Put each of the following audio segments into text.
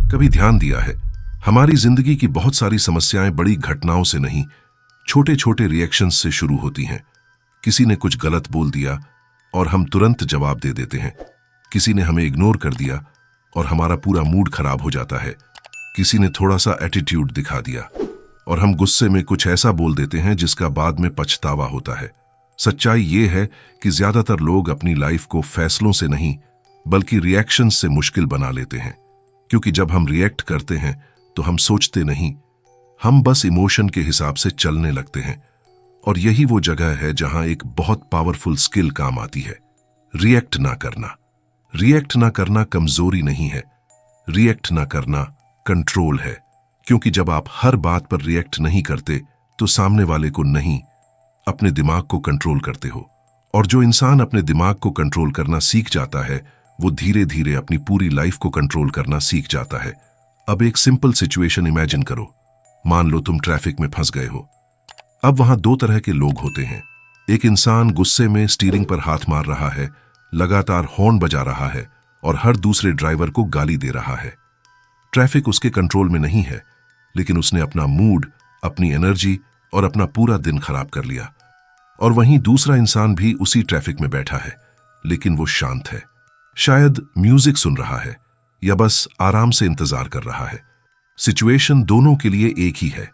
कभी ध्यान दिया है, हमारी जिंदगी की बहुत सारी समस्याएं बड़ी घटनाओं से नहीं, छोटे छोटे रिएक्शंस से शुरू होती हैं। किसी ने कुछ गलत बोल दिया और हम तुरंत जवाब दे देते हैं। किसी ने हमें इग्नोर कर दिया और हमारा पूरा मूड खराब हो जाता है। किसी ने थोड़ा सा एटीट्यूड दिखा दिया और हम गुस्से में कुछ ऐसा बोल देते हैं जिसका बाद में पछतावा होता है। सच्चाई ये है कि ज्यादातर लोग अपनी लाइफ को फैसलों से नहीं बल्कि रिएक्शंस से मुश्किल बना लेते हैं। क्योंकि जब हम रिएक्ट करते हैं तो हम सोचते नहीं, हम बस इमोशन के हिसाब से चलने लगते हैं। और यही वो जगह है जहां एक बहुत पावरफुल स्किल काम आती है, रिएक्ट ना करना। रिएक्ट ना करना कमजोरी नहीं है, रिएक्ट ना करना कंट्रोल है। क्योंकि जब आप हर बात पर रिएक्ट नहीं करते तो सामने वाले को नहीं, अपने दिमाग को कंट्रोल करते हो। और जो इंसान अपने दिमाग को कंट्रोल करना सीख जाता है वो धीरे धीरे अपनी पूरी लाइफ को कंट्रोल करना सीख जाता है। अब एक सिंपल सिचुएशन इमेजिन करो। मान लो तुम ट्रैफिक में फंस गए हो। अब वहां दो तरह के लोग होते हैं। एक इंसान गुस्से में स्टीयरिंग पर हाथ मार रहा है, लगातार हॉर्न बजा रहा है और हर दूसरे ड्राइवर को गाली दे रहा है। ट्रैफिक उसके कंट्रोल में नहीं है, लेकिन उसने अपना मूड, अपनी एनर्जी और अपना पूरा दिन खराब कर लिया। और वहीं दूसरा इंसान भी उसी ट्रैफिक में बैठा है, लेकिन वो शांत है, शायद म्यूजिक सुन रहा है या बस आराम से इंतजार कर रहा है। सिचुएशन दोनों के लिए एक ही है,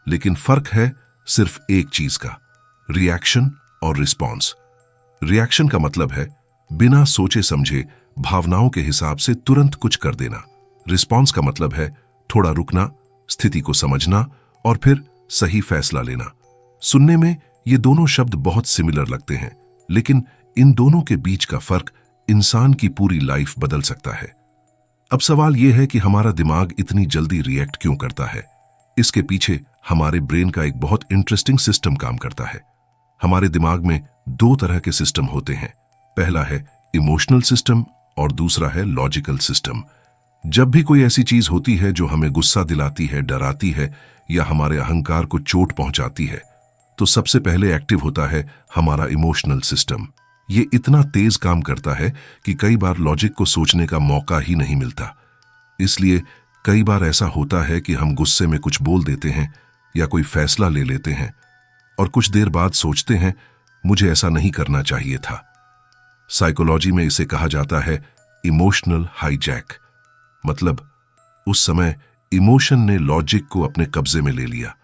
लेकिन फर्क है सिर्फ एक चीज का, रिएक्शन और रिस्पॉन्स। रिएक्शन का मतलब है बिना सोचे समझे भावनाओं के हिसाब से तुरंत कुछ कर देना। रिस्पॉन्स का मतलब है थोड़ा रुकना, स्थिति को समझना और फिर सही फैसला लेना। सुनने में ये दोनों शब्द बहुत सिमिलर लगते हैं, लेकिन इन दोनों के बीच का फर्क इंसान की पूरी लाइफ बदल सकता है। अब सवाल यह है कि हमारा दिमाग इतनी जल्दी रिएक्ट क्यों करता है। इसके पीछे हमारे ब्रेन का एक बहुत इंटरेस्टिंग सिस्टम काम करता है। हमारे दिमाग में दो तरह के सिस्टम होते हैं। पहला है इमोशनल सिस्टम और दूसरा है लॉजिकल सिस्टम। जब भी कोई ऐसी चीज होती है जो हमें गुस्सा दिलाती है, डराती है या हमारे अहंकार को चोट पहुंचाती है, तो सबसे पहले एक्टिव होता है हमारा इमोशनल सिस्टम। ये इतना तेज काम करता है कि कई बार लॉजिक को सोचने का मौका ही नहीं मिलता। इसलिए कई बार ऐसा होता है कि हम गुस्से में कुछ बोल देते हैं या कोई फैसला ले लेते हैं और कुछ देर बाद सोचते हैं मुझे ऐसा नहीं करना चाहिए था। साइकोलॉजी में इसे कहा जाता है इमोशनल हाईजैक। मतलब उस समय इमोशन ने लॉजिक को अपने कब्जे में ले लिया।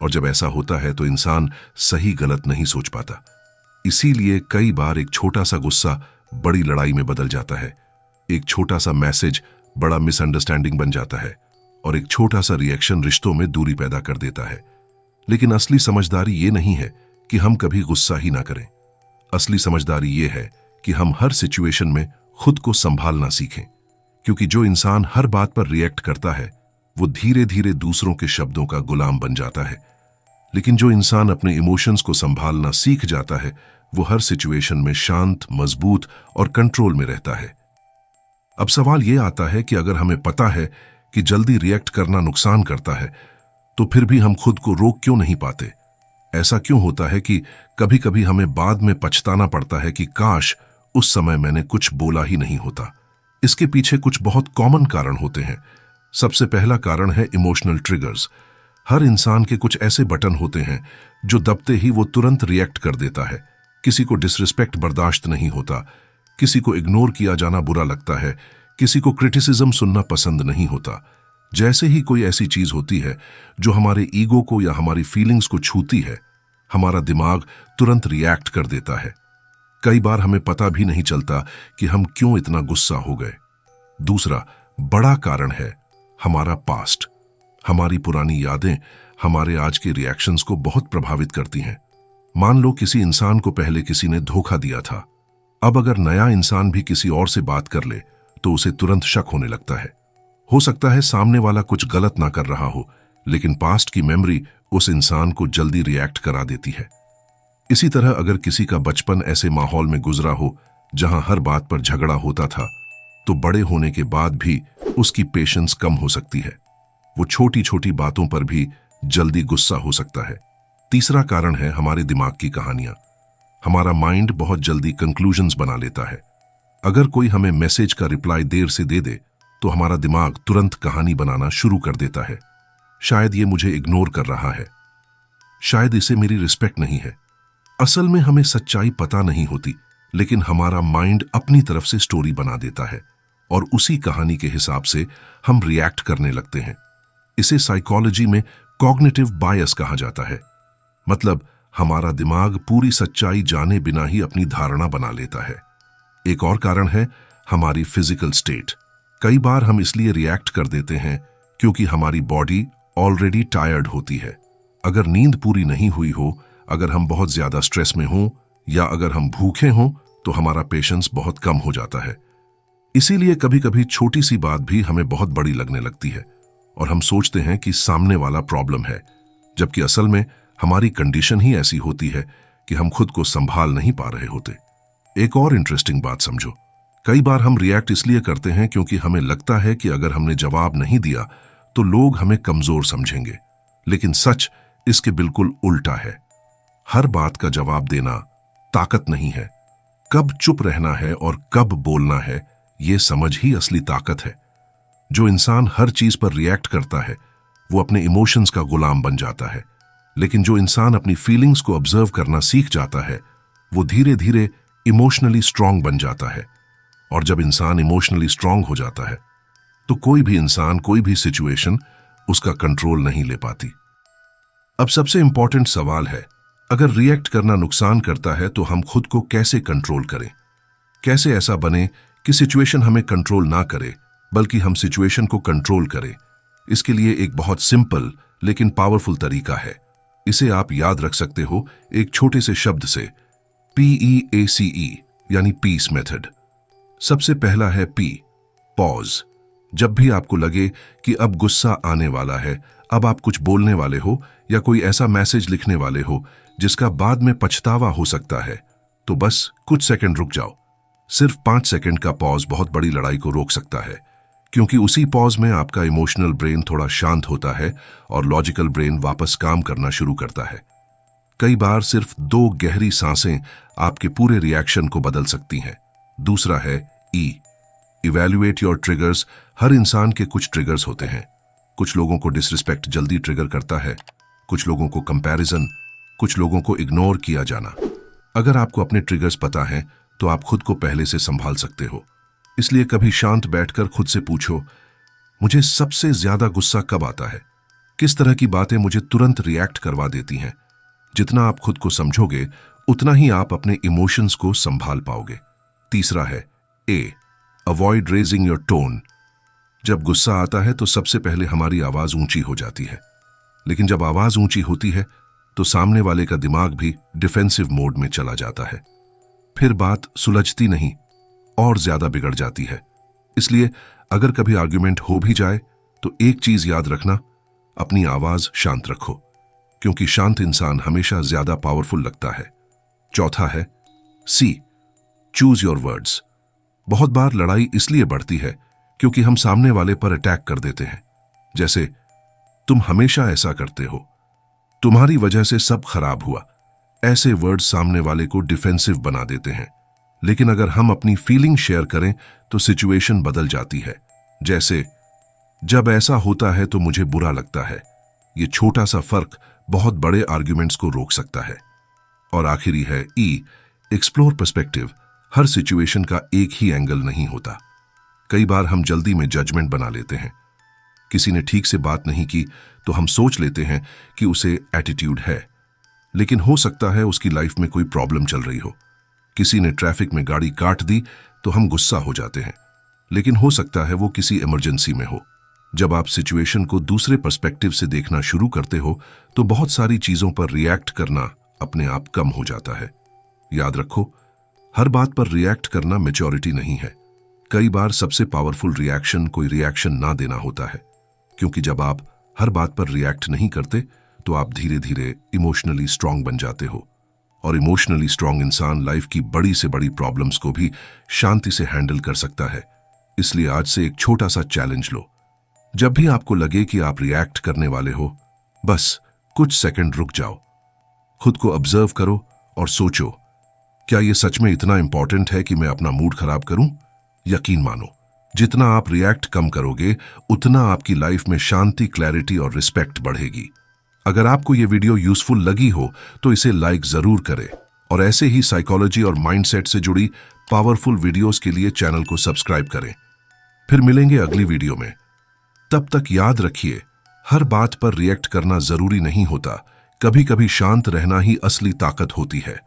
और जब ऐसा होता है तो इंसान सही गलत नहीं सोच पाता। इसीलिए कई बार एक छोटा सा गुस्सा बड़ी लड़ाई में बदल जाता है, एक छोटा सा मैसेज बड़ा मिसअंडरस्टैंडिंग बन जाता है और एक छोटा सा रिएक्शन रिश्तों में दूरी पैदा कर देता है। लेकिन असली समझदारी ये नहीं है कि हम कभी गुस्सा ही ना करें। असली समझदारी ये है कि हम हर सिचुएशन में खुद को संभालना सीखें। क्योंकि जो इंसान हर बात पर रिएक्ट करता है वो धीरे धीरे दूसरों के शब्दों का गुलाम बन जाता है। लेकिन जो इंसान अपने इमोशंस को संभालना सीख जाता है वो हर सिचुएशन में शांत, मजबूत और कंट्रोल में रहता है। अब सवाल यह आता है कि अगर हमें पता है कि जल्दी रिएक्ट करना नुकसान करता है, तो फिर भी हम खुद को रोक क्यों नहीं पाते। ऐसा क्यों होता है कि कभी कभी हमें बाद में पछताना पड़ता है कि काश उस समय मैंने कुछ बोला ही नहीं होता। इसके पीछे कुछ बहुत कॉमन कारण होते हैं। सबसे पहला कारण है इमोशनल ट्रिगर्स। हर इंसान के कुछ ऐसे बटन होते हैं जो दबते ही वो तुरंत रिएक्ट कर देता है। किसी को डिसरिस्पेक्ट बर्दाश्त नहीं होता, किसी को इग्नोर किया जाना बुरा लगता है, किसी को क्रिटिसिज्म सुनना पसंद नहीं होता। जैसे ही कोई ऐसी चीज होती है जो हमारे ईगो को या हमारी फीलिंग्स को छूती है, हमारा दिमाग तुरंत रिएक्ट कर देता है। कई बार हमें पता भी नहीं चलता कि हम क्यों इतना गुस्सा हो गए। दूसरा बड़ा कारण है हमारा पास्ट। हमारी पुरानी यादें हमारे आज के रिएक्शंस को बहुत प्रभावित करती हैं। मान लो किसी इंसान को पहले किसी ने धोखा दिया था। अब अगर नया इंसान भी किसी और से बात कर ले तो उसे तुरंत शक होने लगता है। हो सकता है सामने वाला कुछ गलत ना कर रहा हो, लेकिन पास्ट की मेमोरी उस इंसान को जल्दी रिएक्ट करा देती है। इसी तरह अगर किसी का बचपन ऐसे माहौल में गुजरा हो जहां हर बात पर झगड़ा होता था, तो बड़े होने के बाद भी उसकी पेशेंस कम हो सकती है। वो छोटी छोटी बातों पर भी जल्दी गुस्सा हो सकता है। तीसरा कारण है हमारे दिमाग की कहानियां। हमारा माइंड बहुत जल्दी कंक्लूजन्स बना लेता है। अगर कोई हमें मैसेज का रिप्लाई देर से दे दे तो हमारा दिमाग तुरंत कहानी बनाना शुरू कर देता है। शायद ये मुझे इग्नोर कर रहा है, शायद इसे मेरी रिस्पेक्ट नहीं है। असल में हमें सच्चाई पता नहीं होती, लेकिन हमारा माइंड अपनी तरफ से स्टोरी बना देता है और उसी कहानी के हिसाब से हम रिएक्ट करने लगते हैं। इसे साइकोलॉजी में कॉग्निटिव बायस कहा जाता है। मतलब हमारा दिमाग पूरी सच्चाई जाने बिना ही अपनी धारणा बना लेता है। एक और कारण है हमारी फिजिकल स्टेट। कई बार हम इसलिए रिएक्ट कर देते हैं क्योंकि हमारी बॉडी ऑलरेडी टायर्ड होती है। अगर नींद पूरी नहीं हुई हो, अगर हम बहुत ज्यादा स्ट्रेस में हों या अगर हम भूखे हों तो हमारा पेशेंस बहुत कम हो जाता है। इसीलिए कभी कभी छोटी सी बात भी हमें बहुत बड़ी लगने लगती है और हम सोचते हैं कि सामने वाला प्रॉब्लम है, जबकि असल में हमारी कंडीशन ही ऐसी होती है कि हम खुद को संभाल नहीं पा रहे होते। एक और इंटरेस्टिंग बात समझो, कई बार हम रिएक्ट इसलिए करते हैं क्योंकि हमें लगता है कि अगर हमने जवाब नहीं दिया तो लोग हमें कमजोर समझेंगे। लेकिन सच इसके बिल्कुल उल्टा है। हर बात का जवाब देना ताकत नहीं है। कब चुप रहना है और कब बोलना है, ये समझ ही असली ताकत है। जो इंसान हर चीज पर रिएक्ट करता है वो अपने इमोशंस का गुलाम बन जाता है, लेकिन जो इंसान अपनी फीलिंग्स को ऑब्जर्व करना सीख जाता है वो धीरे धीरे इमोशनली स्ट्रांग बन जाता है। और जब इंसान इमोशनली स्ट्रांग हो जाता है तो कोई भी इंसान, कोई भी सिचुएशन उसका कंट्रोल नहीं ले पाती। अब सबसे इंपॉर्टेंट सवाल है, अगर रिएक्ट करना नुकसान करता है तो हम खुद को कैसे कंट्रोल करें? कैसे ऐसा बने कि सिचुएशन हमें कंट्रोल ना करे बल्कि हम सिचुएशन को कंट्रोल करें? इसके लिए एक बहुत सिंपल लेकिन पावरफुल तरीका है। इसे आप याद रख सकते हो एक छोटे से शब्द से, PEACE यानी पीस मेथड। सबसे पहला है P, पॉज। जब भी आपको लगे कि अब गुस्सा आने वाला है, अब आप कुछ बोलने वाले हो या कोई ऐसा मैसेज लिखने वाले हो जिसका बाद में पछतावा हो सकता है, तो बस कुछ सेकंड रुक जाओ। सिर्फ 5 सेकंड का पॉज बहुत बड़ी लड़ाई को रोक सकता है, क्योंकि उसी पॉज में आपका इमोशनल ब्रेन थोड़ा शांत होता है और लॉजिकल ब्रेन वापस काम करना शुरू करता है। कई बार सिर्फ 2 गहरी सांसें आपके पूरे रिएक्शन को बदल सकती हैं। दूसरा है E, इवैल्यूएट योर ट्रिगर्स। हर इंसान के कुछ ट्रिगर्स होते हैं। कुछ लोगों को डिसरिस्पेक्ट जल्दी ट्रिगर करता है, कुछ लोगों को कंपैरिजन, कुछ लोगों को इग्नोर किया जाना। अगर आपको अपने ट्रिगर्स पता हैं तो आप खुद को पहले से संभाल सकते हो। इसलिए कभी शांत बैठकर खुद से पूछो, मुझे सबसे ज्यादा गुस्सा कब आता है? किस तरह की बातें मुझे तुरंत रिएक्ट करवा देती हैं? जितना आप खुद को समझोगे उतना ही आप अपने इमोशंस को संभाल पाओगे। तीसरा है A, avoid raising your tone. जब गुस्सा आता है तो सबसे पहले हमारी आवाज ऊंची हो जाती है, लेकिन जब आवाज ऊंची होती है तो सामने वाले का दिमाग भी डिफेंसिव मोड में चला जाता है। फिर बात सुलझती नहीं और ज्यादा बिगड़ जाती है। इसलिए अगर कभी आर्ग्यूमेंट हो भी जाए तो एक चीज याद रखना, अपनी आवाज शांत रखो, क्योंकि शांत इंसान हमेशा ज्यादा पावरफुल लगता है। चौथा है C, चूज योर वर्ड्स। बहुत बार लड़ाई इसलिए बढ़ती है क्योंकि हम सामने वाले पर अटैक कर देते हैं, जैसे तुम हमेशा ऐसा करते हो, तुम्हारी वजह से सब खराब हुआ। ऐसे वर्ड्स सामने वाले को डिफेंसिव बना देते हैं। लेकिन अगर हम अपनी फीलिंग शेयर करें तो सिचुएशन बदल जाती है। जैसे, जब ऐसा होता है तो मुझे बुरा लगता है। ये छोटा सा फर्क बहुत बड़े आर्ग्यूमेंट्स को रोक सकता है। और आखिरी है E, एक्सप्लोर पर्सपेक्टिव। हर सिचुएशन का एक ही एंगल नहीं होता। कई बार हम जल्दी में जजमेंट बना लेते हैं। किसी ने ठीक से बात नहीं की तो हम सोच लेते हैं कि उसे एटीट्यूड है, लेकिन हो सकता है उसकी लाइफ में कोई प्रॉब्लम चल रही हो। किसी ने ट्रैफिक में गाड़ी काट दी तो हम गुस्सा हो जाते हैं, लेकिन हो सकता है वो किसी इमरजेंसी में हो। जब आप सिचुएशन को दूसरे पर्सपेक्टिव से देखना शुरू करते हो तो बहुत सारी चीजों पर रिएक्ट करना अपने आप कम हो जाता है। याद रखो, हर बात पर रिएक्ट करना मैच्योरिटी नहीं है। कई बार सबसे पावरफुल रिएक्शन कोई रिएक्शन ना देना होता है, क्योंकि जब आप हर बात पर रिएक्ट नहीं करते तो आप धीरे धीरे इमोशनली स्ट्रांग बन जाते हो। और इमोशनली स्ट्रांग इंसान लाइफ की बड़ी से बड़ी प्रॉब्लम्स को भी शांति से हैंडल कर सकता है। इसलिए आज से एक छोटा सा चैलेंज लो। जब भी आपको लगे कि आप रिएक्ट करने वाले हो, बस कुछ सेकंड रुक जाओ, खुद को ऑब्जर्व करो और सोचो, क्या यह सच में इतना इंपॉर्टेंट है कि मैं अपना मूड खराब करूं? यकीन मानो, जितना आप रिएक्ट कम करोगे उतना आपकी लाइफ में शांति, क्लैरिटी और रिस्पेक्ट बढ़ेगी। अगर आपको ये वीडियो यूजफुल लगी हो तो इसे लाइक जरूर करें और ऐसे ही साइकोलॉजी और माइंडसेट से जुड़ी पावरफुल वीडियोस के लिए चैनल को सब्सक्राइब करें। फिर मिलेंगे अगली वीडियो में। तब तक याद रखिए, हर बात पर रिएक्ट करना जरूरी नहीं होता, कभी कभी शांत रहना ही असली ताकत होती है।